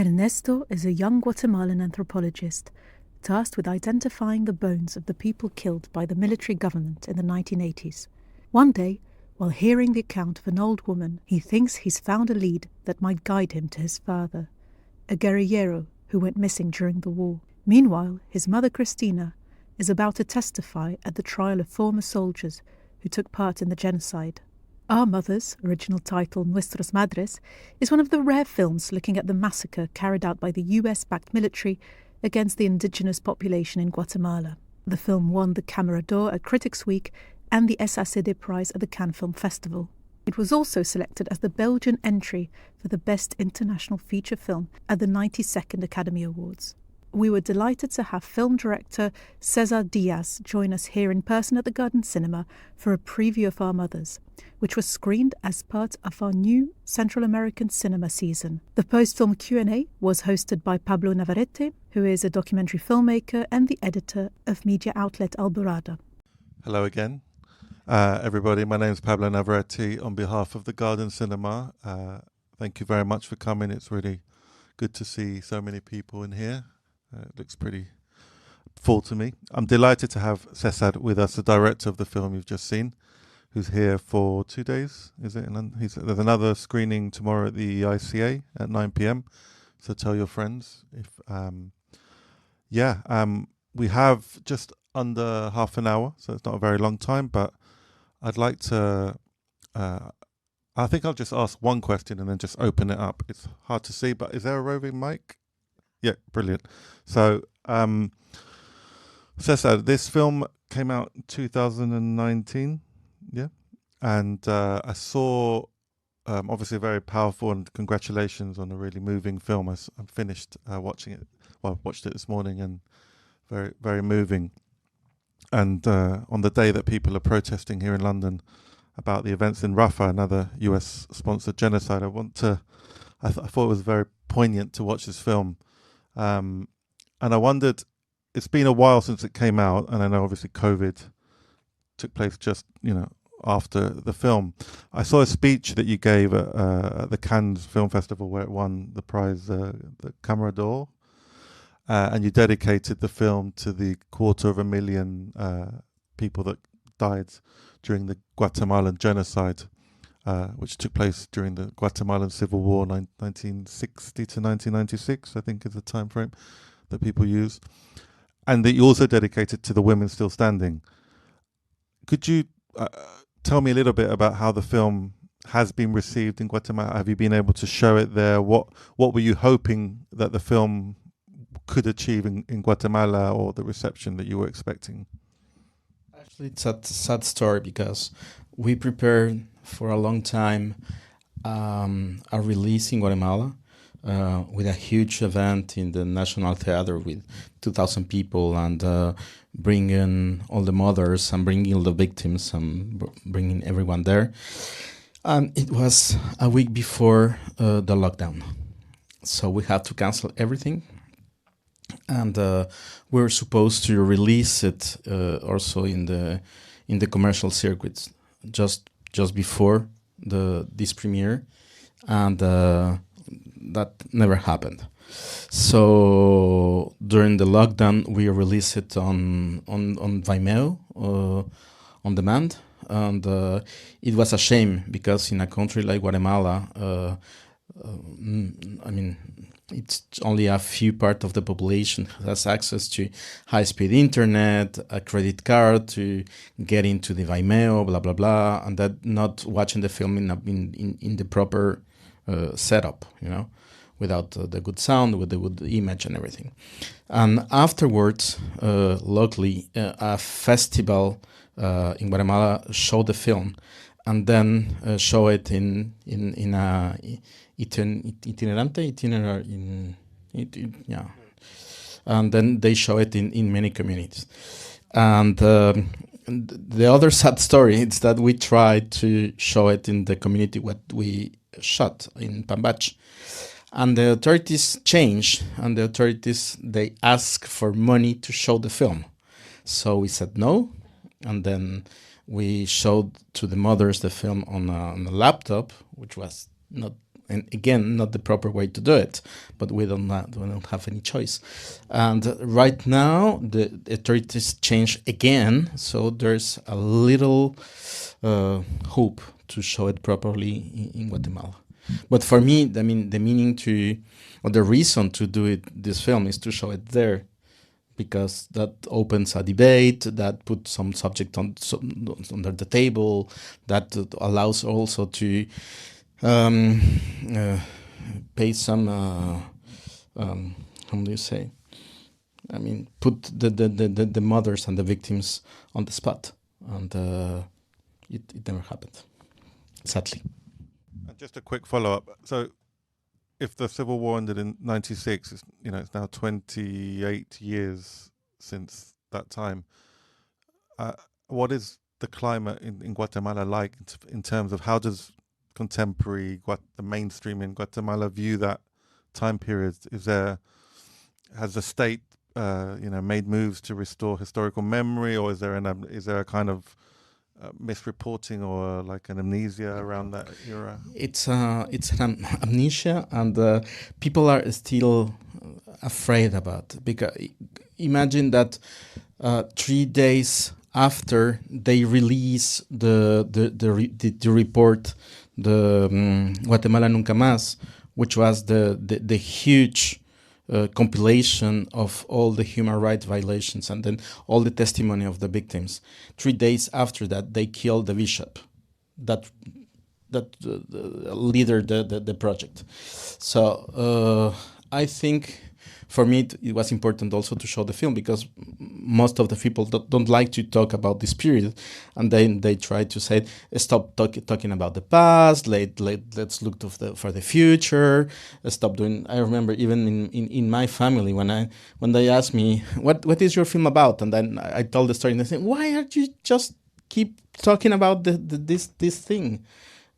Ernesto is a young Guatemalan anthropologist tasked with identifying the bones of the people killed by the military government in the 1980s. One day, while hearing the account of an old woman, he thinks he's found a lead that might guide him to his father, a guerrillero who went missing during the war. Meanwhile, his mother Cristina is about to testify at the trial of former soldiers who took part in the genocide. Our Mothers, original title Nuestras Madres, is one of the rare films looking at the massacre carried out by the US-backed military against the indigenous population in Guatemala. The film won the Caméra d'Or at Critics' Week and the SACD Prize at the Cannes Film Festival. It was also selected as the Belgian entry for the Best International Feature Film at the 92nd Academy Awards. We were delighted to have film director César Díaz join us here in person at the Garden Cinema for a preview of Our Mothers, which was screened as part of our new Central American cinema season. The post-film Q&A was hosted by Pablo Navarrete, who is a documentary filmmaker and the editor of media outlet Alborada. Hello again, everybody. My name is Pablo Navarrete on behalf of the Garden Cinema. Thank you very much for coming. It's really good to see so many people in here. It looks pretty full to me. I'm delighted to have César with us, the director of the film you've just seen, who's here for 2 days, is it? And there's another screening tomorrow at the ICA at 9 p.m. So tell your friends. We have just under half an hour, so it's not a very long time, but I'd like to, I think I'll just ask one question and then just open it up. It's hard to see, but is there a roving mic? Yeah, brilliant. So, César, this film came out in 2019, yeah? And I saw, obviously very powerful, and congratulations on a really moving film. I finished watching it, well, I watched it this morning, and very, very moving. And on the day that people are protesting here in London about the events in Rafah, another US-sponsored genocide, I thought it was very poignant to watch this film. And I wondered, it's been a while since it came out, and I know obviously COVID took place just, after the film. I saw a speech that you gave at the Cannes Film Festival where it won the prize, the Caméra d'Or, and you dedicated the film to the 250,000 people that died during the Guatemalan genocide, which took place during the Guatemalan Civil War, 1960 to 1996, I think is the time frame that people use. And that you also dedicated to the women still standing. Could you tell me a little bit about how the film has been received in Guatemala? Have you been able to show it there? What were you hoping that the film could achieve in Guatemala, or the reception that you were expecting? Actually, it's a sad story because we prepared for a long time a release in Guatemala with a huge event in the National Theater with 2,000 people, and bringing all the mothers and bringing all the victims and bringing everyone there. And it was a week before the lockdown, so we had to cancel everything. And we were supposed to release it also in the commercial circuits just before this premiere, and that never happened. So during the lockdown, we released it on Vimeo on demand, and it was a shame because in a country like Guatemala, it's only a few part of the population has access to high-speed internet, a credit card to get into the Vimeo, blah blah blah, and that not watching the film in the proper setup, without the good sound, with the good image and everything. And afterwards, locally, a festival in Guatemala showed the film, and then show it in a and then they show it in many communities. And the other sad story is that we tried to show it in the community what we shot in Pambach, and the authorities changed, and the authorities, they asked for money to show the film. So we said no, and then we showed to the mothers the film on a laptop, which was not And again, not the proper way to do it, but we don't have any choice. And right now, the authorities change again, so there's a little hope to show it properly in Guatemala. But for me, I mean, the meaning to, or the reason to do it, this film, is to show it there, because that opens a debate, that puts some subject under the table, that allows also to pay some, how do you say? I mean, put the mothers and the victims on the spot, and it never happened, sadly. And just a quick follow-up. So, if the civil war ended in '96, it's now 28 years since that time. What is the climate in Guatemala like in terms of how does contemporary the mainstream in Guatemala view that time period? Has the state made moves to restore historical memory, or is there a kind of misreporting or like an amnesia around that era? It's an amnesia, and people are still afraid about it, because imagine that 3 days after they release the report, the Guatemala Nunca Más, which was the huge compilation of all the human rights violations and then all the testimony of the victims. 3 days after that, they killed the bishop that leader the project. So I think for me it was important also to show the film, because most of the people don't like to talk about this period, and then they try to say, stop talking about the past, let's look for the future, stop doing. I remember even in my family, when they asked me what is your film about, and then I told the story, and they said, why aren't you just keep talking about this thing?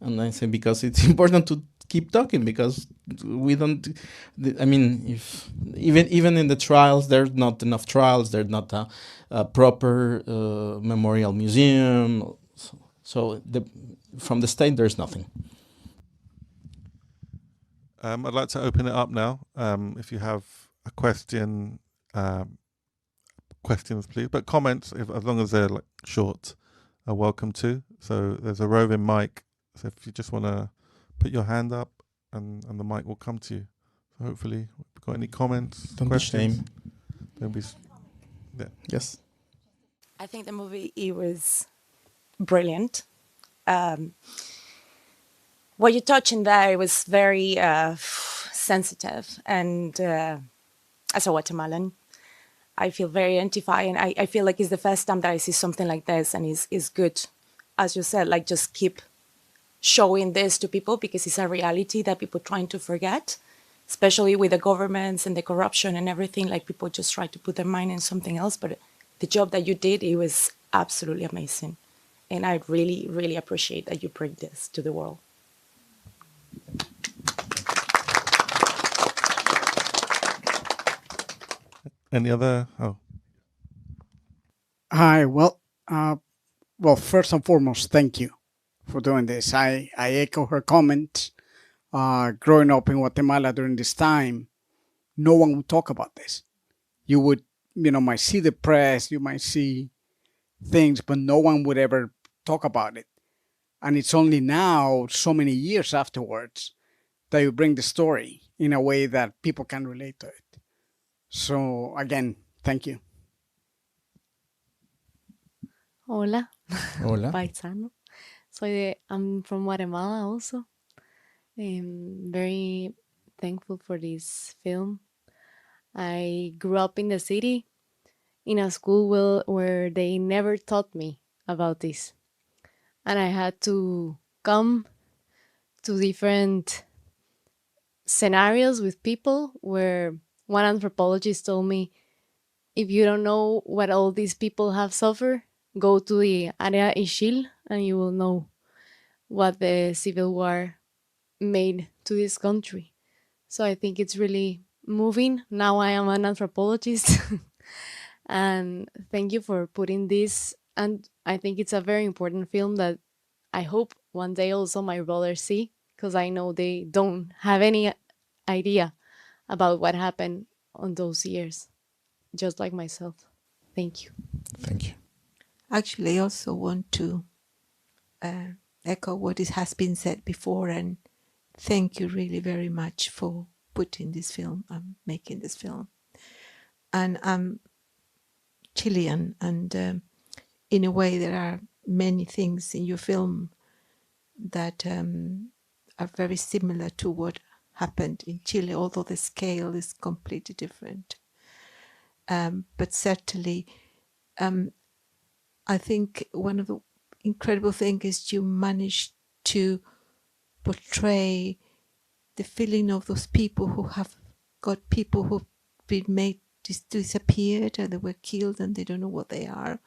And I say, because it's important to keep talking, because we don't. I mean, if even in the trials, there's not enough trials. There's not a proper memorial museum. So from the state, there's nothing. I'd like to open it up now. If you have a question, questions, please. But comments, as long as they're like short, are welcome too. So there's a roving mic. So if you just want to put your hand up, and the mic will come to you. So hopefully, got any comments? Don't questions? be shame. Don't be. Yeah. Yes. I think the movie, it was brilliant. What you touched in there, it was very sensitive, and as a Guatemalan, I feel very identified, and I feel like it's the first time that I see something like this, and it's good, as you said, like just keep showing this to people, because it's a reality that people trying to forget, especially with the governments and the corruption and everything. Like, people just try to put their mind in something else. But the job that you did, it was absolutely amazing. And I really, really appreciate that you bring this to the world. Any other? Oh. Hi. Well, first and foremost, thank you for doing this. I echo her comment. Growing up in Guatemala during this time, no one would talk about this. You would, might see the press, you might see things, but no one would ever talk about it. And it's only now, so many years afterwards, that you bring the story in a way that people can relate to it. So again, thank you. Hola. Hola. Paisano. I'm from Guatemala also. Very thankful for this film. I grew up in the city, in a school where they never taught me about this. And I had to come to different scenarios with people where one anthropologist told me, if you don't know what all these people have suffered, go to the area Ixil and you will know what the civil war made to this country. So I think it's really moving. Now I am an anthropologist. And thank you for putting this. And I think it's a very important film that I hope one day also my brother see, because I know they don't have any idea about what happened on those years, just like myself. Thank you. Thank you. Actually, I also want to echo what has been said before, and thank you really very much for putting this film and making this film. And I'm Chilean, and in a way there are many things in your film that are very similar to what happened in Chile, although the scale is completely different. But certainly, I think one of the incredible things is you managed to portray the feeling of those people who have got people who've been made disappeared, and they were killed and they don't know what they are,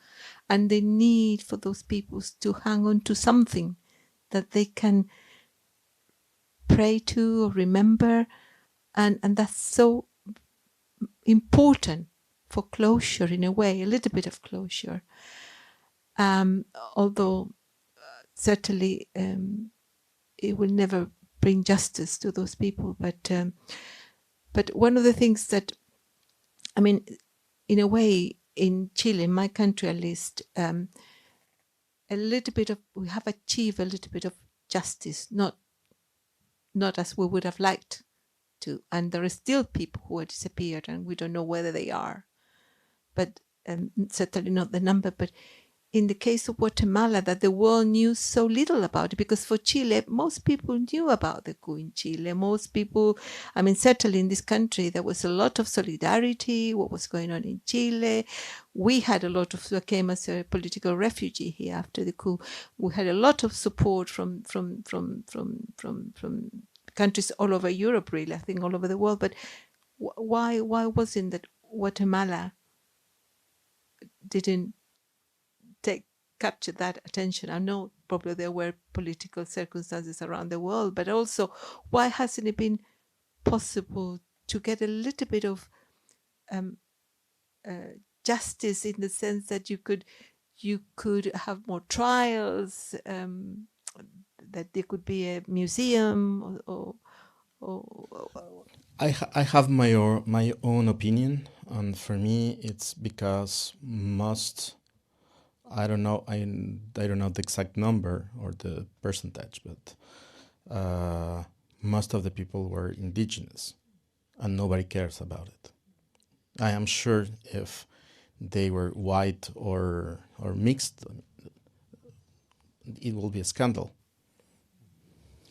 and the need for those people to hang on to something that they can pray to or remember, and that's so important for closure, in a way, a little bit of closure. Although certainly it will never bring justice to those people, but one of the things that, I mean, in a way, in Chile, in my country at least, a little bit of, we have achieved a little bit of justice, not as we would have liked to, and there are still people who are disappeared and we don't know whether they are, but certainly not the number. But in the case of Guatemala, that the world knew so little about it, because for Chile, most people knew about the coup in Chile. Most people, I mean, certainly in this country, there was a lot of solidarity, what was going on in Chile. We had a lot of, I came as a political refugee here after the coup. We had a lot of support from countries all over Europe, really, I think all over the world. But why wasn't that Guatemala didn't capture that attention? I know probably there were political circumstances around the world, but also why hasn't it been possible to get a little bit of justice, in the sense that you could have more trials, that there could be a museum or I have my own opinion, and for me, it's because I don't know the exact number or the percentage, but most of the people were indigenous, and nobody cares about it. I am sure if they were white or mixed, it will be a scandal.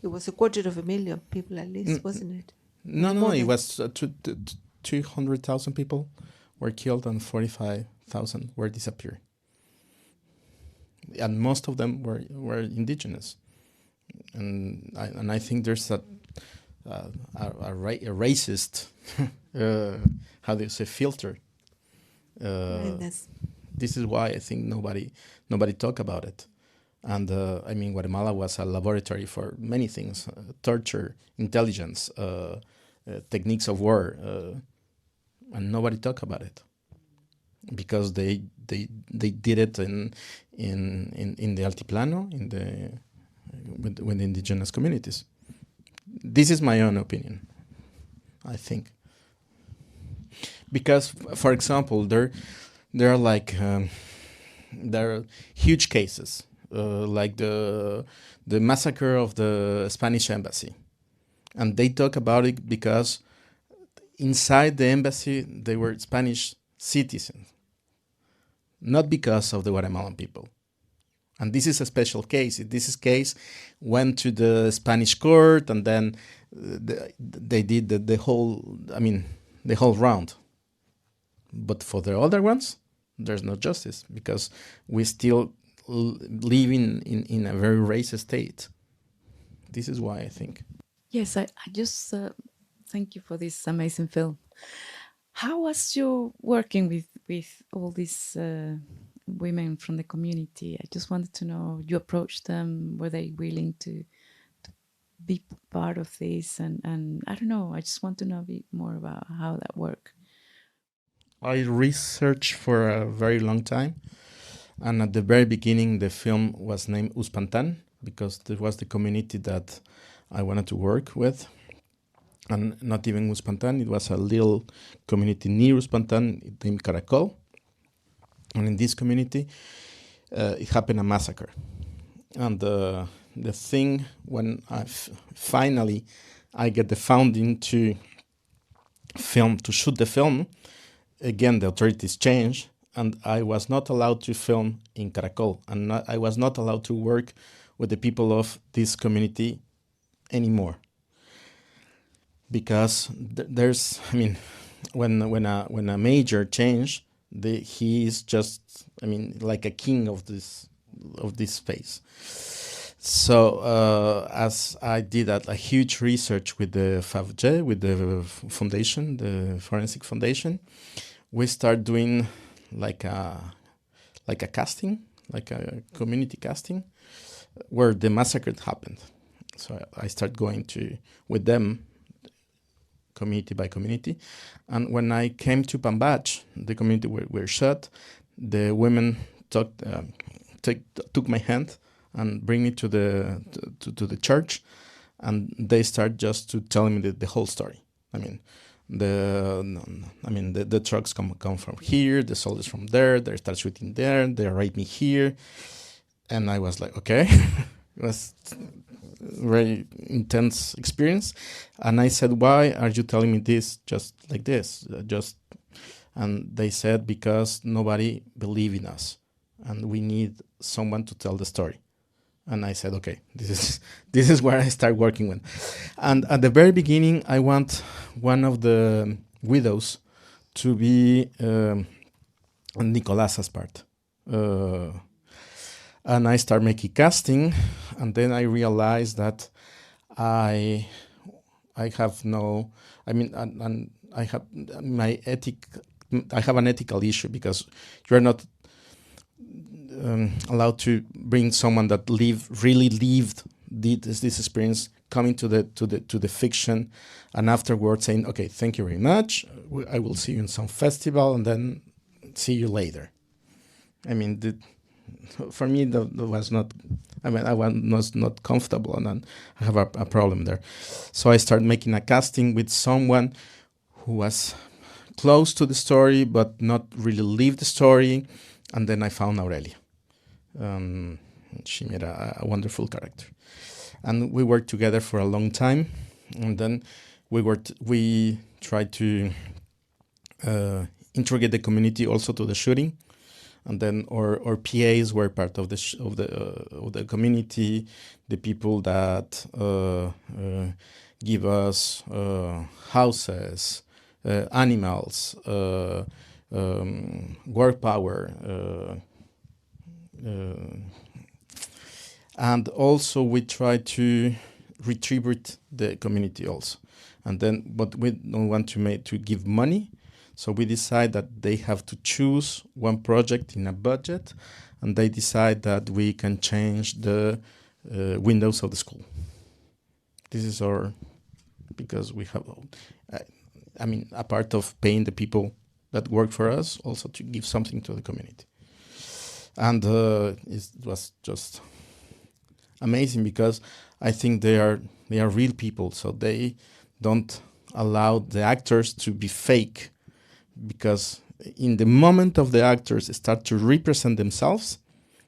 It was 250,000 people at least, wasn't it? No, it was 200,000 people were killed and 45,000 were disappeared. And most of them were indigenous. And I think there's a racist, how do you say, filter. This is why I think nobody talk about it. And I mean, Guatemala was a laboratory for many things: torture, intelligence, techniques of war, and nobody talk about it because they did it in the Altiplano, with the indigenous communities. This is my own opinion, I think, because, for example, there are huge cases. Like the massacre of the Spanish embassy, and they talk about it because inside the embassy they were Spanish citizens, not because of the Guatemalan people. And this is a special case. This case went to the Spanish court, and then they did the whole round. But for the other ones, there's no justice because we still living in a very racist state. This is why I think. Yes, I just thank you for this amazing film. How was you working with all these women from the community? I just wanted to know, you approached them, were they willing to be part of this? And I don't know, I just want to know a bit more about how that worked. I researched for a very long time. And at the very beginning, the film was named Uspantan because it was the community that I wanted to work with. And not even Uspantan, it was a little community near Uspantan named Caracol. And in this community, it happened a massacre. And the thing, when finally I get the funding to shoot the film, again, the authorities changed, and I was not allowed to film in Caracol, and I was not allowed to work with the people of this community anymore. Because there's, I mean, when a major change, he is just, I mean, like a king of this space. So as I did a huge research with the FAVJ, with the foundation, the forensic foundation, we start doing like a casting, like a community casting, where the massacre happened. So I start going with them, community by community. And when I came to Pambach, the community were shut, the women took my hand and bring me to the church, and they start just to tell me the whole story. I mean, the trucks come from here, the soldiers from there, they start shooting there, they rape me here, and I was like, okay. It was very intense experience, and I said, why are you telling me this just like this? And they said, because nobody believed in us, and we need someone to tell the story. And I said, okay, this is where I start working with. And at the very beginning, I want one of the widows to be Nicolasa's part. And I start making casting, and then I realized that I have no, I mean, and I have my I have an ethical issue, because you're not allowed to bring someone that really lived this experience, coming to the fiction, and afterwards saying, okay, thank you very much, I will see you in some festival, and then see you later. I mean, for me, that was not, I mean, I was not comfortable, and then I have a problem there. So I started making a casting with someone who was close to the story, but not really lived the story. And then I found Aurelia. She made a wonderful character. And we worked together for a long time. And then we tried to integrate the community also to the shooting. And then our PAs were part of the community, the people that give us houses, animals, work power, and also we try to retribute the community also. And then, but we don't want to give money. So we decide that they have to choose one project in a budget, and they decide that we can change the windows of the school. This is because we have, a part of paying the people that work for us, also to give something to the community. And it was just amazing, because I think they are real people, so they don't allow the actors to be fake. Because in the moment of the actors start to represent themselves,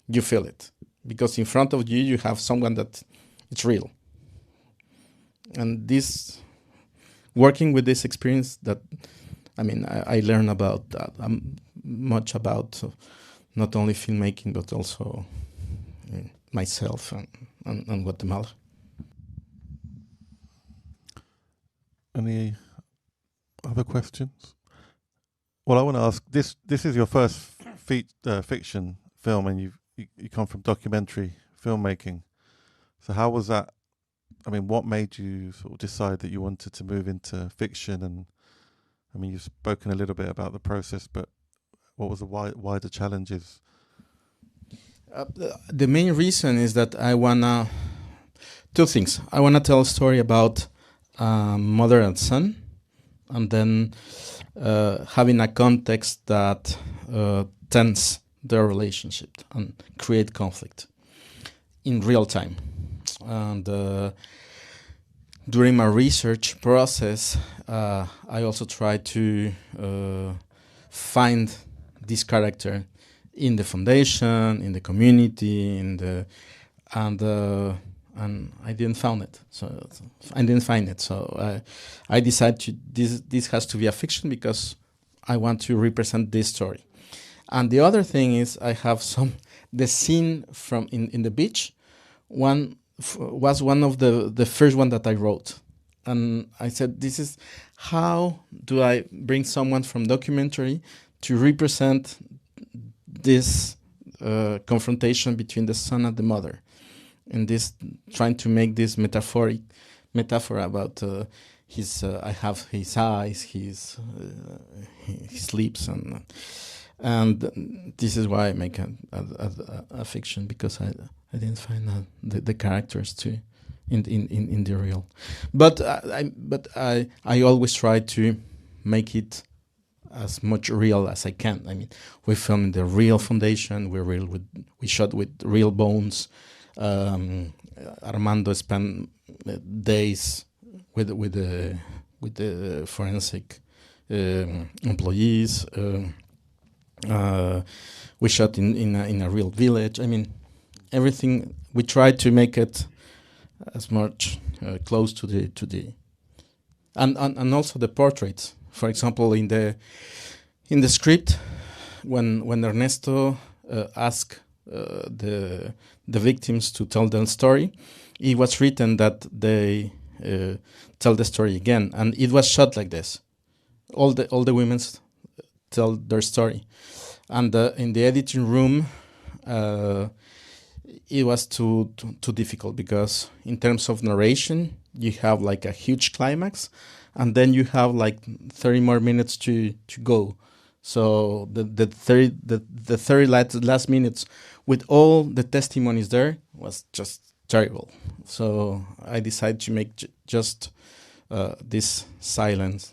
you feel it. Because in front of you, you have someone that it's real. And this, working with this experience, that, I learned about that, much about not only filmmaking, but also myself and Guatemala. Any other questions? Well, I want to ask, this is your first fiction film, and you come from documentary filmmaking. So how was that? What made you sort of decide that you wanted to move into fiction? And you've spoken a little bit about the process, but what was the wider challenges? The main reason is that I wanna two things. I wanna tell a story about mother and son, and then having a context that tense their relationship and create conflict in real time. And during my research process, I also tried to find this character in the foundation, in the community, and I didn't find it. So I decided this has to be a fiction because I want to represent this story. And the other thing is I have the scene from in the beach. Was one of the first one that I wrote, and I said, this is how do I bring someone from documentary to represent this confrontation between the son and the mother, and this trying to make this metaphor about his I have his eyes, his lips, and this is why I make a fiction, because I didn't find the characters in the real, but I always try to make it as much real as I can. I mean, we filmed in the real foundation. We shot with real bones. Armando spent days with the forensic employees. We shot in a real village. I mean, everything. We tried to make it as much close to the and also the portraits. For example, in the script, when Ernesto asked the victims to tell their story, it was written that they tell the story again, and it was shot like this. All the women tell their story, and in the editing room, it was too difficult, because in terms of narration, you have like a huge climax, and then you have like 30 more minutes to go. So the 30 last minutes with all the testimonies there was just terrible. So I decided to make just this silent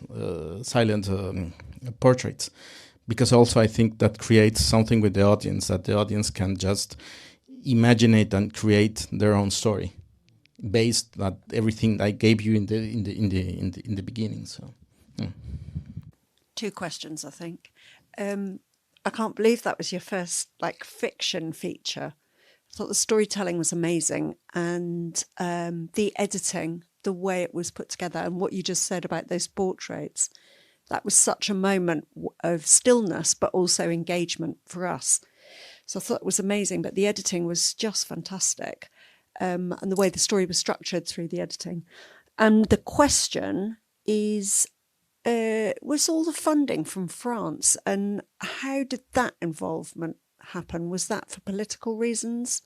portraits, because also I think that creates something with the audience, that the audience can just imagine it and create their own story based on everything I gave you in the beginning. So, yeah. 2 questions, I think. I can't believe that was your first fiction feature. I thought the storytelling was amazing, and the editing, the way it was put together, and what you just said about those portraits, that was such a moment of stillness, but also engagement for us. So I thought it was amazing, but the editing was just fantastic, and the way the story was structured through the editing. And the question is, was all the funding from France, and how did that involvement happen? Was that for political reasons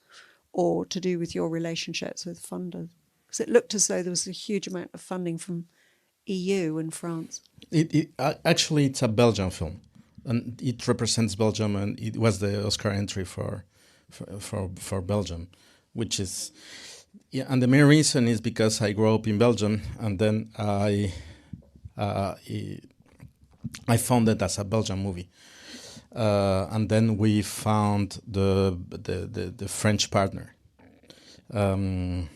or to do with your relationships with funders? Because it looked as though there was a huge amount of funding from EU and France. Actually, it's a Belgian film, and it represents Belgium, and it was the Oscar entry for Belgium, which is, yeah. And the main reason is because I grew up in Belgium, and then I found it as a Belgian movie, and then we found the French partner, and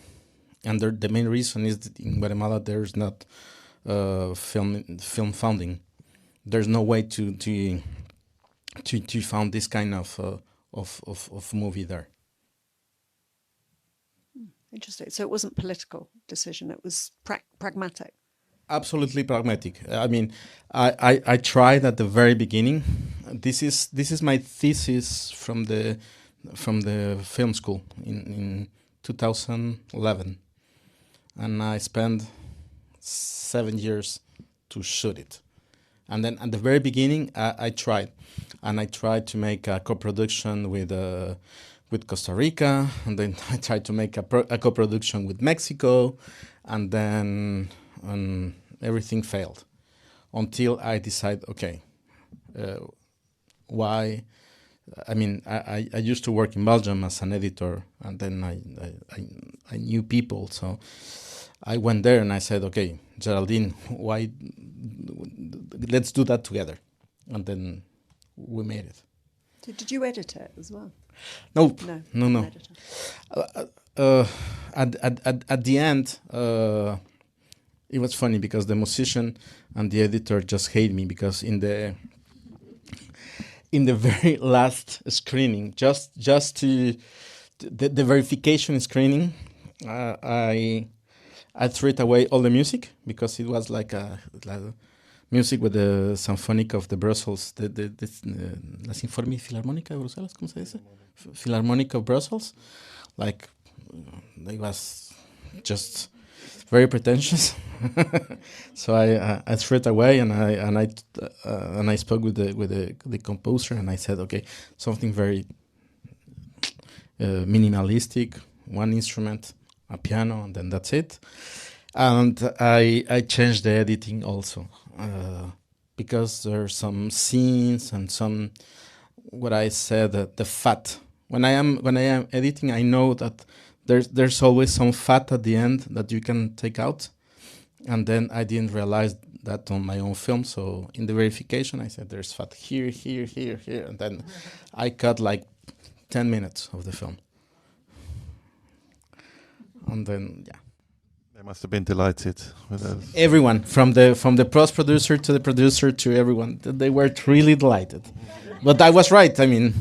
the main reason is that in Guatemala there's not film funding. There's no way to found this kind of movie there. Interesting. So it wasn't political decision; it was pragmatic. Absolutely pragmatic. I mean, I tried at the very beginning. This is my thesis from the film school in 2011, and I spent 7 years to shoot it. And then at the very beginning, I tried to make a co-production with Costa Rica, and then I tried to make a co-production with Mexico, and then everything failed until I decided, okay, why? I mean, I used to work in Belgium as an editor, and then I knew people, so I went there and I said, okay, Geraldine, why? Let's do that together, and then we made it. Did you edit it as well? No. No. At the end, it was funny because the musician and the editor just hate me because in the very last screening, just to the verification screening, I threw it away all the music because it was like music with the symphonic of the Brussels, la Sinfonia Filarmónica de Bruselas, ¿cómo se dice? Philharmonic of Brussels, like it was just very pretentious. So I threw it away, and I spoke with the composer, and I said, okay, something very minimalistic, one instrument, a piano, and then that's it. And I changed the editing also because there's some scenes and some what I said the fat. When I am editing, I know that there's always some fat at the end that you can take out, and then I didn't realize that on my own film. So in the verification, I said there's fat here, here, here, here, and then I cut like 10 minutes of the film, and then yeah. They must have been delighted with those. Everyone, from the post producer to the producer to everyone, they were really delighted. But I was right. I mean.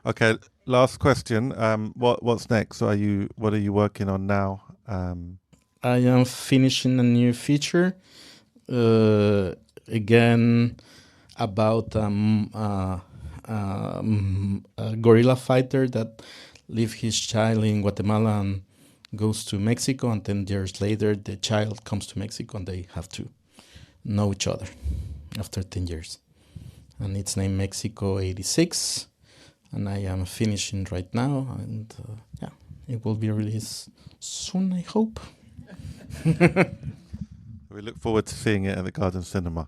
Okay, last question. What's next? What are you working on now? I am finishing a new feature, again about a guerrilla fighter that leaves his child in Guatemala and goes to Mexico, and 10 years later the child comes to Mexico and they have to know each other after 10 years. And it's named Mexico 86, and I am finishing right now, and it will be released soon, I hope. We look forward to seeing it at the Garden Cinema.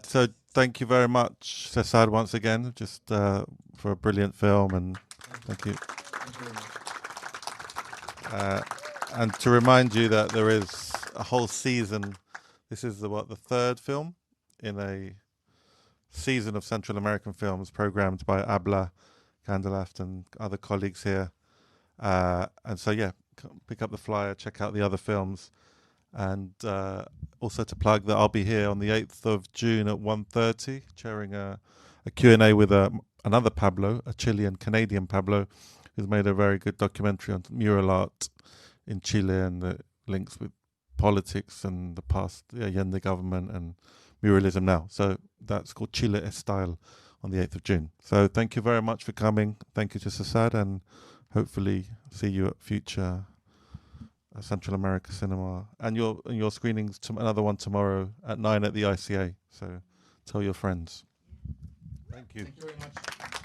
So thank you very much, César, once again, just for a brilliant film, and thank you. And to remind you that there is a whole season. This is the third film in a season of Central American films programmed by Abla, Candelaft, and other colleagues here. And so, pick up the flyer, check out the other films, and also to plug that I'll be here on the 8th of June at 1:30, chairing a Q&A with another Pablo, a Chilean-Canadian Pablo, who's made a very good documentary on mural art in Chile and the links with politics and the past, the Allende government and muralism now. So that's called Chile Estyle on the 8th of June. So thank you very much for coming. Thank you to César, and hopefully see you at future Central America Cinema. And your screenings, another one tomorrow at 9 at the ICA. So tell your friends. Thank you. Thank you very much.